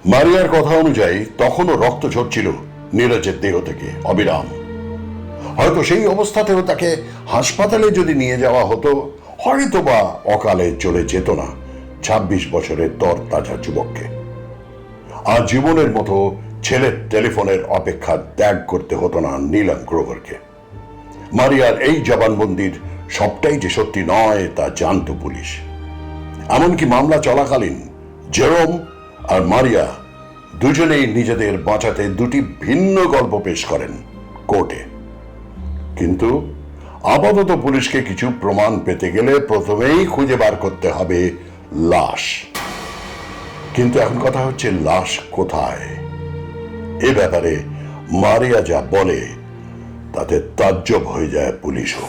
মারিয়ার কথা অনুযায়ী তখনও রক্ত ঝরছিল নীরজের দেহ থেকে অবিরাম। হয়তো সেই অবস্থাতেও তাকে হাসপাতালে যদি নিয়ে যাওয়া হতো, হয়তো বা অকালে চলে যেত না ২৬ বছরের তরতাজা যুবককে। আর জীবনের মতো ছেলের টেলিফোনের অপেক্ষা ত্যাগ করতে হতো না নীলম গ্রোভারকে। মারিয়ার এই জবানবন্দির সবটাই যে সত্যি নয় তা জানত পুলিশ। এমনকি মামলা চলাকালীন জেরোম আর মারিয়া দুজনেই নিজেদের বাঁচাতে দুটি ভিন্ন গল্প পেশ করেন কোর্টে। কিন্তু আপাতত পুলিশকে কিছু প্রমাণ পেতে গেলে প্রথমেই খুঁজে বার করতে হবে লাশ। কিন্তু এখন কথা হচ্ছে, লাশ কোথায়? এ ব্যাপারে মারিয়া যা বলে তাতে তাজ্জব হয়ে যায় পুলিশও।